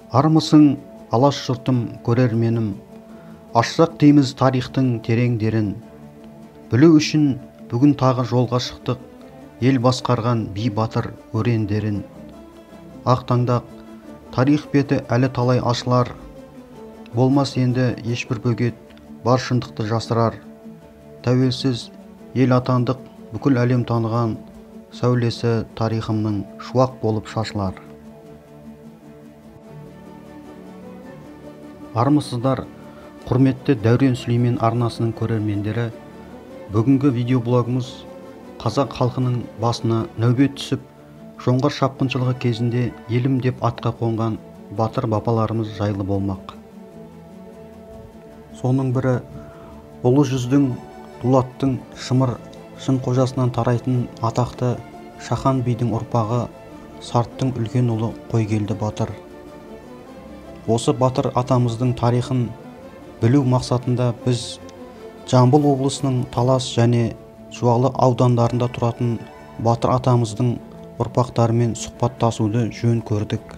Армысың, алаш жұртым, көрерменім, ашсақ дейміз тарихтың тереңдерін. Білу үшін бүгін тағы жолға шықтық, ел басқарған би батыр өрендерін. Ақтаңдақ, тарих беті әлі талай ашылар, болмас енді ешбір бөгет бар шындықты жасырар. Тәуелсіз ел атандық, бүкіл әлем таныған, сәулесі тарихымның шуақ болып шашылар. Армысыздар, құрметті Дәурен Сүлеймен арнасының көрермендері. Бүгінгі видеоблогымыз қазақ халқының басына нәубет түсіп, жоңғар шапқыншылығы кезінде елім деп атқа қонған батыр бабаларымыз жайлы болмақ. Соның бірі ұлы жүздің, дулаттың шымыр шын қожасынан тарайтын атақты Шахан бидің ұрпағы Сарттың үлкен ұлы Қойгелді батыр. Осы батыр атамыздың тарихын білу мақсатында біз Жамбыл облысының Талас және Жуалы аудандарында тұратын батыр атамыздың ұрпақтарымен сұхбаттасуды жөн көрдік.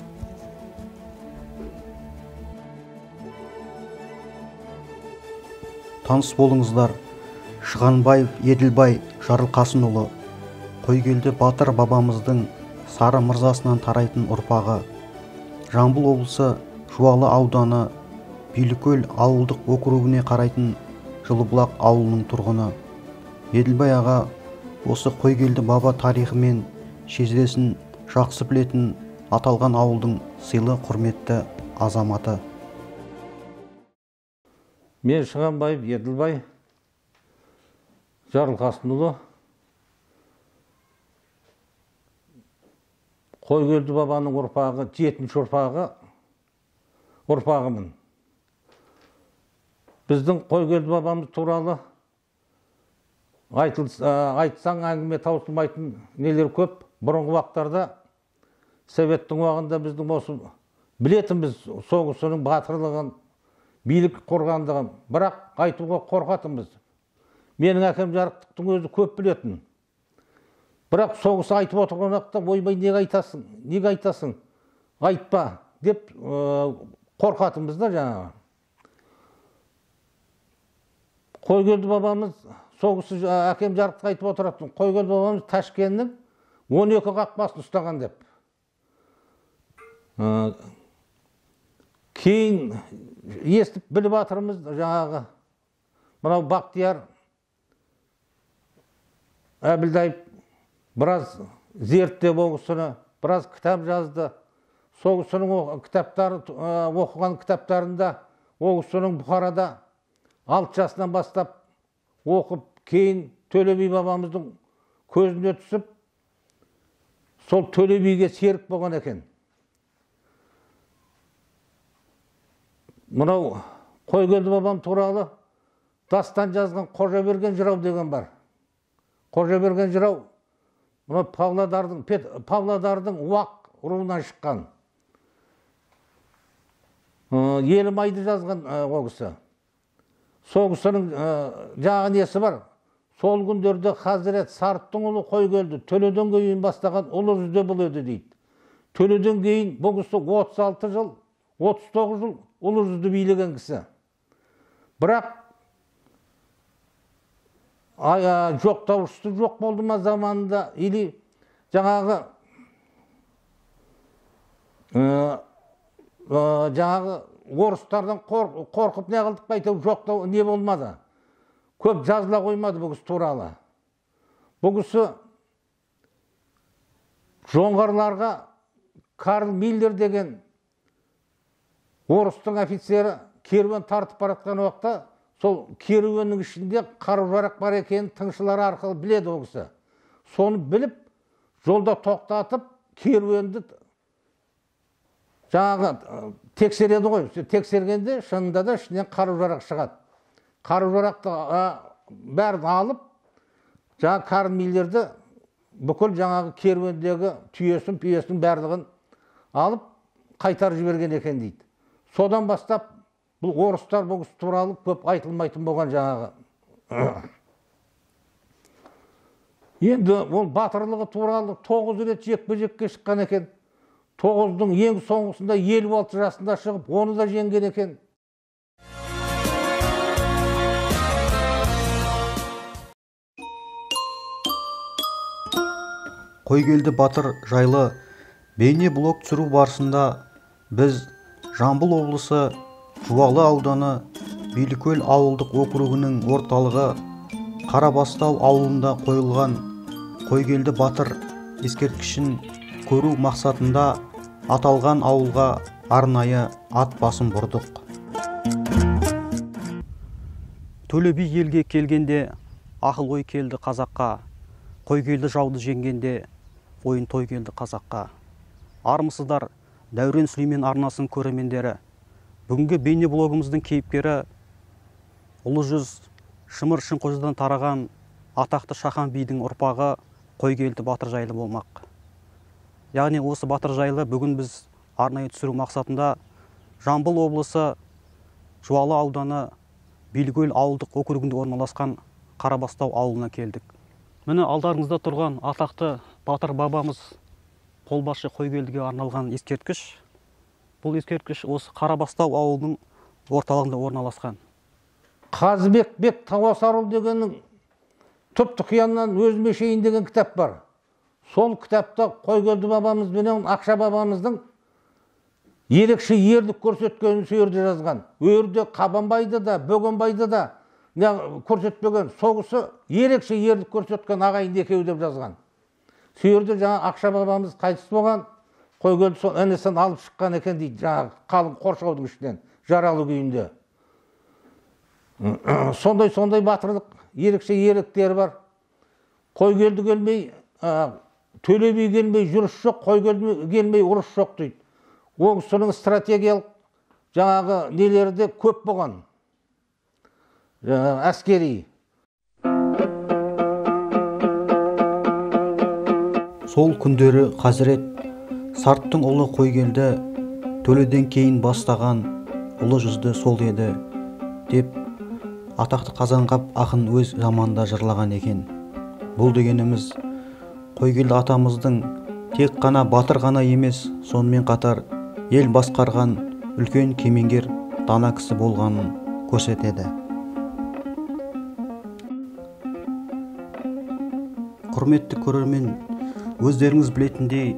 Таныс болыңыздар, Шығанбаев Еділбай Жарылқасынұлы, Қойгелді батыр бабамыздың Сары мырзасынан тарайтын ұрпағы, Жамбыл облысы Жуалы ауданы Билікөл ауылдық округіне қарайтын Жылыбұлақ ауылының тұрғыны. Еділбай аға осы Қойгелді баба тарихы мен шежіресін жақсы білетін аталған ауылдың сыйлы құрметті азаматы. Мен Шығанбаев Еділбай Жарылқасынұлы, Қойгелді бабаның ұрпағы, 7-ші ұрпағымын. Біздің Қойгелді бабамыз туралы айтсаң әңгіме таусылмайтын нелер көп. Бұрынғы уақыттарда, Советтің уағында біздің осы білетінбіз соғысының батырлығын, билік қорғандығын, бірақ айтуға қорқатынбыз. Менің әкем Жарықтықтың өзі көп білетін. Бірақ соғысы айтып отырған уақытта ойбай неге айтасың, айтпа деп қорқатынбыз да жаңағы. Қойгелді бабамыз соғысы әкем Жарықтық айтып отыратын. Қойгелді бабамыз Ташкеннің 12 қақпасын ұстаған деп. Кейін естіп біліп атырмыз жаңағы мынау Бақтияр Әбілдаев біраз зерттеп оғысыны, біраз кітап жазды. Соғысының оқыған кітаптарында оғысының Бұхарада 6 жасынан бастап оқып, кейін Төле би бабамыздың көзіне түсіп, сол Төле биге серік болған екен. Мынау Қойгелді бабам туралы дастан жазған Қожаберген жырау деген бар. Қожаберген жырау Павлодардың Уақ руынан шыққан. Елімайды жазған оғысы. Соғысының жағы несі бар. Сол күндерде Хазірет Сарттың ұлы Қойгелді Төледен кейін бастаған ұлы жүзде бұл еді дейді. Төледен кейін бұл кісі 36 жыл, 39 жыл ұлы жүзді билеген кісі. Бірақ жоқтаушысы жоқ болды ма заманында, или жаңағы орыстардан қорқып не қылдық байтау жоқтау не болмады. Көп жазыла қоймады бұл кісі туралы. Бұл кісі жоңғарларға Карл Миллер деген орыстың офицері керуен тартып баратқан уақытта, сол керуеннің ішінде қару-жарақ бар екенін тыңшылары арқылы біледі ол кісі. Соны біліп, жолда тоқтатып, керуенді жаңағы тексереді ғой. Тексергенде шынында да ішінен қару-жарақ шығады. Қару-жарақты бәрін алып, жаңағы Карл Миллерді бүкіл жаңағы керуендегі түйесін барлығын алып қайтарып жіберген екен дейді. Содан бастап бұл орыстар бұл кісі туралы көп айтылмайтын болған жаңағы. Енді ол батырлығы туралы 9 рет жекпе-жекке шыққан екен. 9-дың ең соңғысында 56 жасында шығып, оны да жеңген екен. Қойгелді батыр жайлы бейне блог түсіру барысында біз Жамбыл облысы Жуалы ауданы Билікөл ауылдық округінің орталығы Қарабастау ауылында қойылған Қойгелді батыр ескерткішін көру мақсатында аталған ауылға арнайы ат басын бұрдық. Төле би елге келгенде ақыл ой келді қазаққа, Қойгелді жауды жеңгенде ойын той келді қазаққа. Армысыздар Дәурен Сүлеймен арнасының көрермендері. Бүгінгі бейне блогымыздың кейіпкері ұлы жүз Шымыр Шыңқожадан тараған атақты Шахан бидің ұрпағы Қойгелді батыр жайлы болмақ. Яғни осы батыр жайлы бүгін біз арнайы түсіру мақсатында Жамбыл облысы Жуалы ауданы Билікөл ауылдық округінде орналасқан Қарабастау ауылына келдік. Міне алдарыңызда тұрған атақты батыр бабамыз қолбасшы Қойгелдіге арналған ескерткіш. Бұл ескерткіш осы Қарабастау ауылының орталығында орналасқан. Қазыбек бек Тауасарұл дегеннің түпті қияннан өзіме шейін деген кітап бар. Сол кітапта Қойгелді бабамыз бенен Ақша бабамыздың ерекше ерлік көрсеткенін сөйерде жазған. Өрде Қабанбайды да, Бөгенбайды да көрсетпеген, соғысы ерекше ерлік көрсеткен ағайынды екеуі деп жазған. Сөйерде жаңа Ақша бабамыз қайтыс болған, Қойгелді сол інісін алып шыққан екен дейді, жаңа қалың қоршаудың ішінен, жаралы күйінде. Сондай батырлық, ерекше ерліктері бар. Қойгелді келмей, Төле би келмей жүріс жоқ, Қойгелді келмей ұрыс жоқ дейді. Ол кісінің стратегиялық жаңағы нелері де көп болған. Әскери. Сол күндері Хазірет Сарттың ұлы Қойгелді Төледен кейін бастаған ұлы жүзді сол еді деп атақты Қазанғап ақын өз заманында жырлаған екен. Бұл дегеніміз Қойгелді атамыздың тек қана батыр ғана емес, сонымен қатар ел басқарған үлкен кемеңгер дана кісі болғанын көрсетеді. Құрметті көрермен, өздеріңіз білетіндей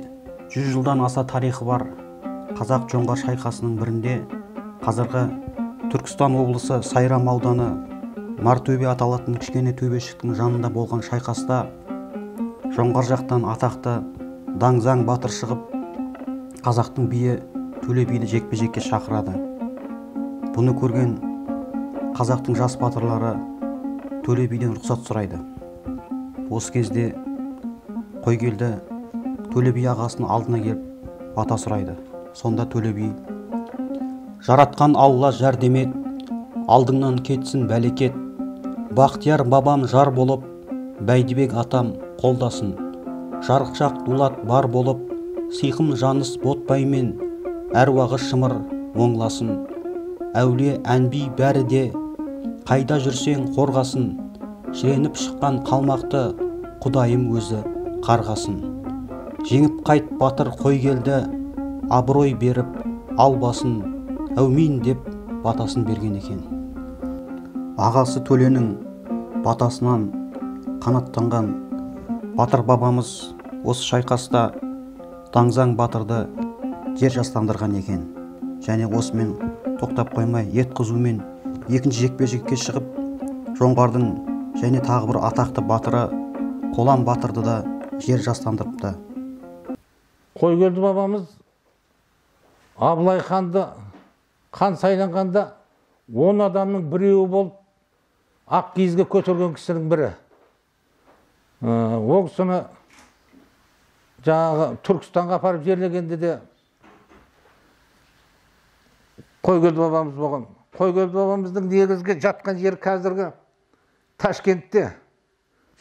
100 жылдан аса тарихы бар Қазақ-Жоңғар шайқасының бірінде қазіргі Түркістан облысы Сайрам ауданы Мартөбе аталатын кішкене төбешіктің жанында болған шайқаста жоңғар жақтан атақты Даңзаң батыр шығып, қазақтың биі Төле биді жекпе-жекке шақырады. Бұны көрген қазақтың жас батырлары Төле биден рұқсат сұрайды. Осы кезде Қойгелді Төле би ағасының алдына келіп бата сұрайды. Сонда Төле би: «Жаратқан Алла жәрдемет, алдыңнан кетсін бәлекет, Бақтияр бабам жар болып, Бәйдібек атам қолдасын, жарықшақ дулат бар болып, сиқым жаныс ботбаймен, әруағы шымыр оңласын, әулие әнби бәрі де, қайда жүрсең қорғасын, шіреніп шыққан қалмақты Құдайым өзі қарғасын. Жеңіп қайт батыр Қойгелді, абырой беріп албасын, әумин деп батасын берген екен. Ағасы Төленің батасынан қанаттанған батыр бабамыз осы шайқаста Даңзаң батырды жер жастандырған екен. Және осымен тоқтап қоймай, ет қызумен екінші жекпе-жекке шығып, жоңғардың және тағы бір атақты батыры Қолан батырды да жер жастандырыпты. Қойгелді бабамыз Абылай ханды хан сайланғанда 10 адамның біреуі болып ақ киізге көтерген кісінің бірі. Ол кісіні жаңағы Түркістанға апарып жерлегенде де Қойгелді бабамыз болған. Қойгелді бабамыздың негізгі жатқан жері қазіргі Ташкентте,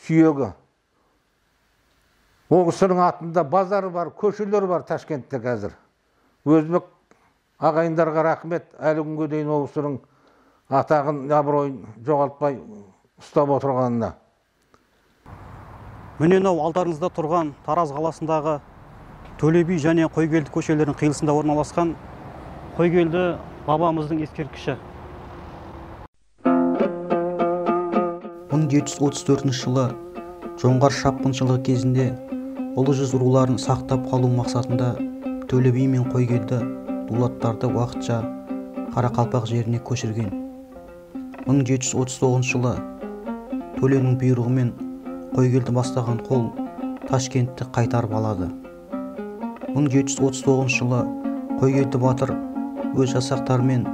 сүйегі. Ол кісінің атында базары бар, көшелер бар Ташкентте қазір. Өзбек ағайындарға рахмет, әлі күнге дейін ол кісінің атағын, абыройын жоғалтпай ұстап отырғанына. Міне мынау алдарыңызда тұрған Тараз қаласындағы Төле би және Қойгелді көшелерінің қиылысында орналасқан Қойгелді бабамыздың ескерткіші. 1734 жылы жоңғар шапқыншылығы кезінде ұлы жүз руларын сақтап қалу мақсатында Төле би мен Қойгелді дулаттарды уақытша Қарақалпақ жеріне көшірген. 1739 жылы Төленің бұйрығымен Қойгелді бастаған қол Ташкентті қайтарып алады. 1739 жылы Қойгелді батыр өз жасақтарымен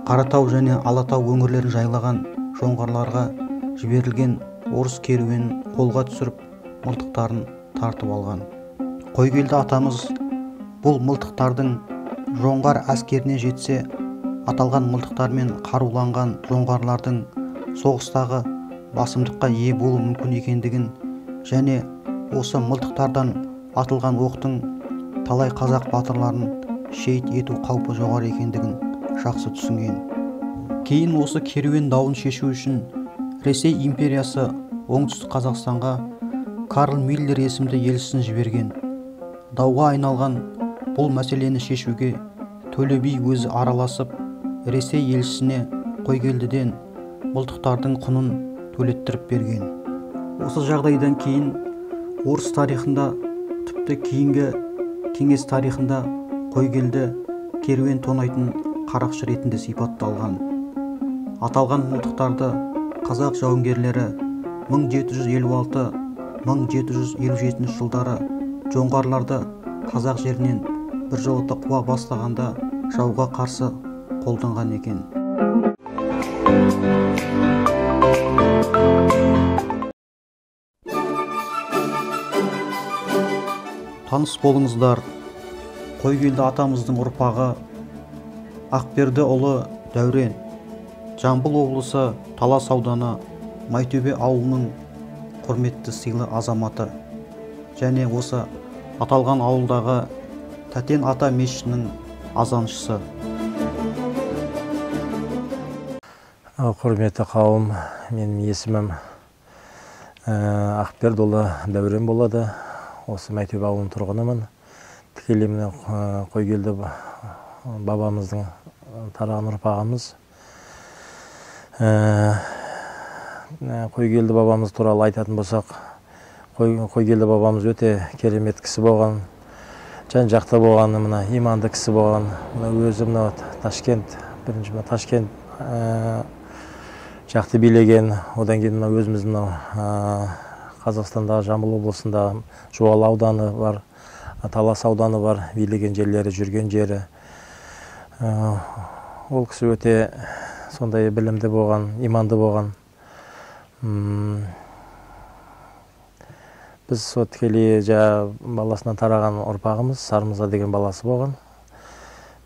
Қаратау және Алатау өңірлерін жайлаған жоңғарларға жіберілген орыс керуенін қолға түсіріп, мылтықтарын тартып алған. Қойгелді атамыз бұл мылтықтардың жоңғар әскеріне жетсе, аталған мылтықтармен қаруланған жоңғарлардың соғыстағы басымдыққа ие болу мүмкін екендігін және осы мылтықтардан атылған оқтың талай қазақ батырларын шейіт ету қаупі жоғары екендігін жақсы түсінген. Кейін осы керуен дауын шешу үшін Ресей империясы оңтүстік Қазақстанға Карл Миллер есімді елшісін жіберген. Дауға айналған бұл мәселені шешуге Төле би өзі араласып, Ресей елшісіне Қойгелдіден мылтықтардың құнын төлеттіріп берген. Осы жағдайдан кейін орыс тарихында, тіпті кейінгі кеңес тарихында Қойгелді керуен тонайтын қарақшы ретінде сипатталған. Аталған мылтықтарды қазақ жауынгерлері 1756-1757 жылдары жоңғарларды қазақ жерінен біржолата қуа бастағанда жауға қарсы қолданған екен. Таныс болыңыздар, Қойгелді атамыздың ұрпағы Ақберді ұлы Дәурен, Жамбыл облысы Талас ауданы Майтөбе ауылының құрметті сыйлы азаматы және осы аталған ауылдағы Тәтен ата мешітінің азаншысы. Құрметті қауым, менің есімім Ақберді ұлы Дәурен болады. Осы Майтөбе ауылының тұрғынымын. Тікелей міне Қойгелді бабамыздың тараған ұрпағымыз. Қойгелді бабамыз туралы айтатын болсақ, Қойгелді бабамыз өте керемет кісі болған, жан-жақты болған, мына иманды кісі болған. Өзі мына Ташкент, бірінші Ташкент жақты билеген. Одан кейін өзіміздің Қазақстандағы Жамбыл облысында Жуалы ауданы бар, Талас ауданы бар, билеген жерлері, жүрген жері. Ол кісі өте сондай білімді болған, иманды болған. Біз тікелей баласынан тараған ұрпағымыз, Сармырза деген баласы болған.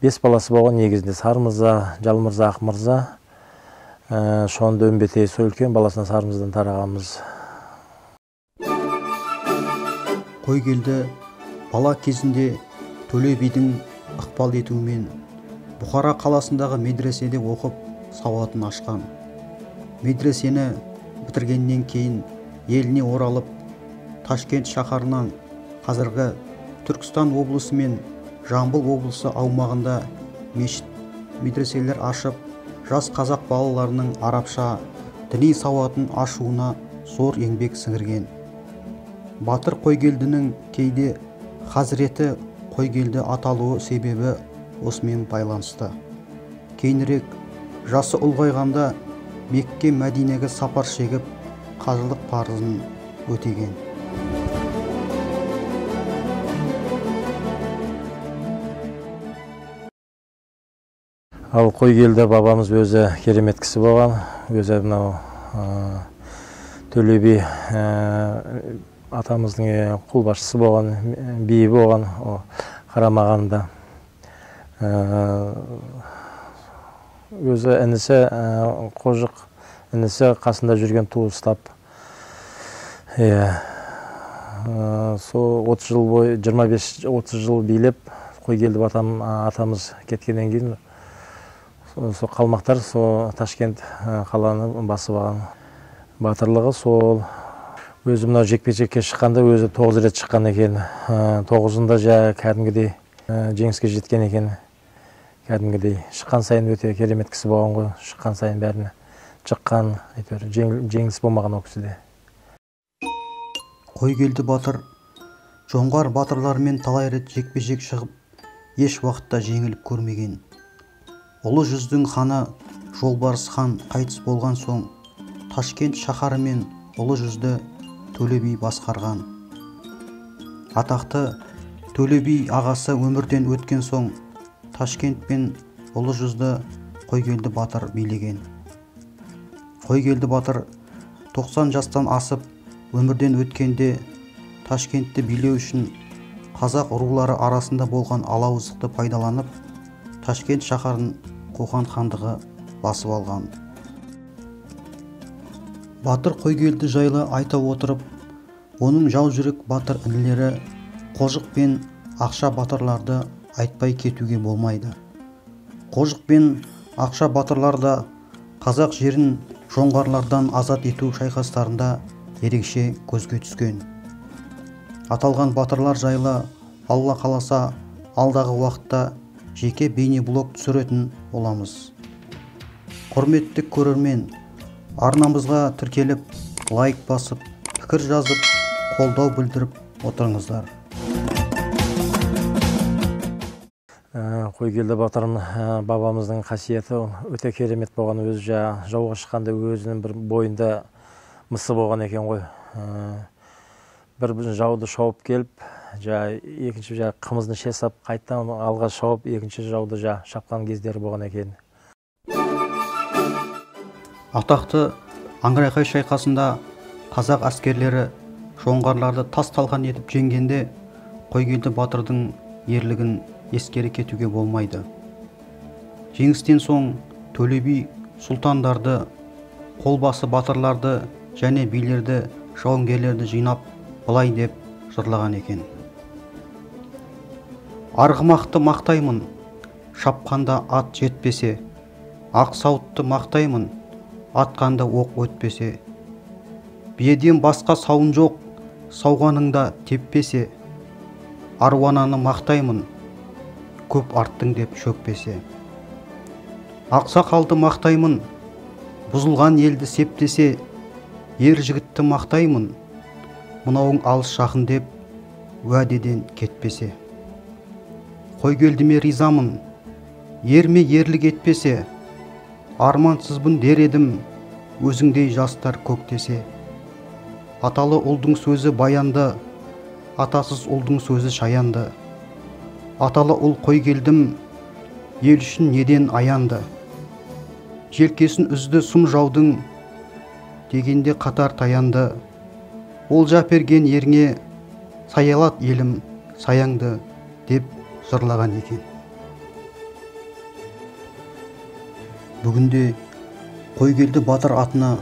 5 баласы болған, негізінде Сармырза, Жалмырза, Ақмырза. Шонды Өмбетей Сөлкен баласынан Сармырзадан тарағанбыз. Қойгелді бала кезінде Төле бидің ықпал етуімен Бұхара қаласындағы медреседе оқып, сауатын ашқан. Медресені бітіргеннен кейін еліне оралып, Ташкент шаһарынан қазіргі Түркістан облысы мен Жамбыл облысы аумағында мешіт, медреселер ашып, жас қазақ балаларының арабша діни сауатын ашуына зор еңбек сіңірген. Батыр Қойгелдінің кейде Хазіреті Қойгелді аталуы себебі осымен байланысты. Кейінірек жасы ұлғайғанда Мекке Мәдинеге сапар шегіп, қажылық парызын өтеген. Ал Қойгелді бабамыз өзі керемет кісі болған. Өзі мынау Төле би атамыздың қолбасшысы болған, биі болған, қарамағанда. Өзі інісі Қожық, інісі қасында жүрген туыстап. Сол 30 жыл бойы, 25-30 жыл билеп, Қойгелді атамыз кеткеннен кейін сол қалмақтар сол Ташкент қаланы басып алған. Батырлығы сол өзі мынау жекпе-жекке шыққанда өзі 9 рет шыққан екен. 9-ында кәдімгідей жеңіске жеткен екен. Кәдімгідей шыққан сайын өте керемет кісі болған ғой. Шыққан сайын бәріне шыққан, әйтеуір жеңіс болмаған ол кісіде. Қойгелді батыр жоңғар батырларымен талай рет жекпе-жек шығып, еш уақытта жеңіліп көрмеген. Ұлы жүздің ханы Жолбарыс хан қайтыс болған соң, Ташкент шаһары мен Ұлы жүзді Төле би басқарған. Атақты Төле би ағасы өмірден өткен соң, Ташкент пен Ұлы жүзді Қойгелді батыр билеген. Қойгелді батыр 90 жастан асып өмірден өткенде Ташкентті билеу үшін қазақ рулары арасында болған алауыздықты пайдаланып, Ташкент шаһарын Қоқан хандығы басып алған. Батыр Қойгелді жайлы айта отырып, оның жау жүрек батыр інілері Қожық пен Ақша батырларды айтпай кетуге болмайды. Қожық пен Ақша батырлар да қазақ жерін жоңғарлардан азат ету шайқастарында ерекше көзге түскен. Аталған батырлар жайлы Алла қаласа алдағы уақытта жеке бейнеблог түсіретін боламыз. Құрметті көрермен, арнамызға тіркеліп, лайк басып, пікір жазып, қолдау білдіріп отырыңыздар. Қойгелді батырын бабамыздың қасиеті өте керемет болған. Өзі жауға шыққанда өзінің бір бойында мысы болған екен ғой. Бір жауды шауып келіп, екінші қымызды шесап, қайттан алға шауып, екінші жауды шапқан кездері болған екен. Атақты Аңырақай шайқасында қазақ әскерлері жоңғарларды тас-талқан етіп жеңгенде Қойгелді батырдың ерлігін ескере кетуге болмайды. Жеңістен соң Төле би сұлтандарды, қолбасы батырларды және билерді, жауынгерлерді жинап, былай деп жырлаған екен. Арғымақты мақтаймын, шапқанда ат жетпесе, ақ сауытты мақтаймын, атқанда оқ өтпесе. Биеден басқа сауын жоқ, сауғаныңда теппесе. Аруананы мақтаймын, көп арттың деп шөкпесе. Ақсақалды мақтаймын, бұзылған елді септесе. Ер жігітті мақтаймын, мынауың алыс жақын деп уәдеден кетпесе. Қойгелдіме ризамын, ерме ерлік етпесе. Армансызбын дер едім, өзіңдей жастар көктесе. Аталы ұлдың сөзі баянды, атасыз ұлдың сөзі шаянды. Аталы ұл Қойгелдім, ел үшін неден аянды. Желкесін үзді сұм жаудың, дегенде қатар таянды. Олжа берген еріңе, саялат елім саяңды деп жырлаған екен. Бүгінде Қойгелді батыр атына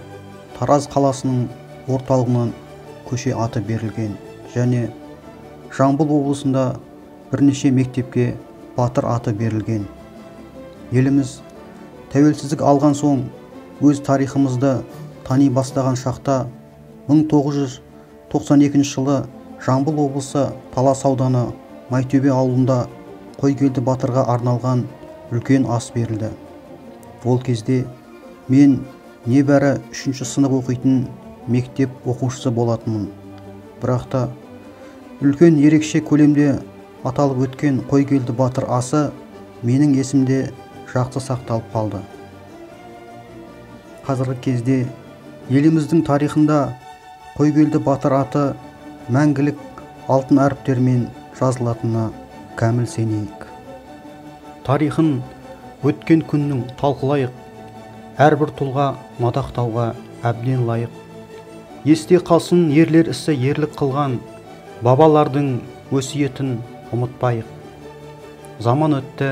Тараз қаласының орталығынан көше аты берілген және Жамбыл облысында бірнеше мектепке батыр аты берілген. Еліміз тәуелсіздік алған соң өз тарихымызды тани бастаған шақта 1992 жылы Жамбыл облысы Талас ауданы Майтөбе ауылында Қойгелді батырға арналған үлкен ас берілді. Ол кезде мен небәрі 3-ші сынып оқитын мектеп оқушысы болатынмын. Бірақ та үлкен ерекше көлемде аталып өткен Қойгелді батыр асы менің есімде жақсы сақталып қалды. Қазіргі кезде еліміздің тарихында Қойгелді батыр аты мәңгілік алтын әріптермен жазылатынына кәміл сенейік. Тарихын өткен күннің талқылайық, әрбір тұлға мадақтауға әбден лайық. Есте қалсын ерлер ісі ерлік қылған, бабалардың өсиетін ұмытпайық. Заман өтті,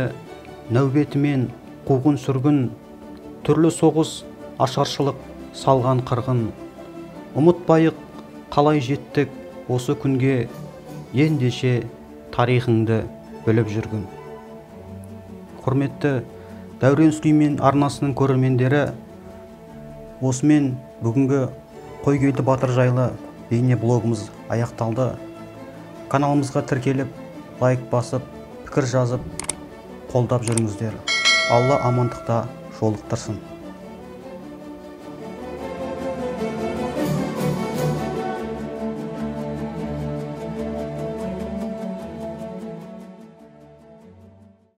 нәубетімен қуғын сүргін, түрлі соғыс ашаршылық салған қырғын. Ұмытпайық, қалай жеттік осы күнге, ендеше тарихыңды біліп жүргін. Құрметті Дәурен Сүлеймен арнасының көрермендері, осымен бүгінгі Қойгелді батыр жайлы бейне блогымыз аяқталды. Каналымызға тіркеліп, лайк басып, пікір жазып, қолдап жүріңіздер. Алла амандықта жолықтырсын.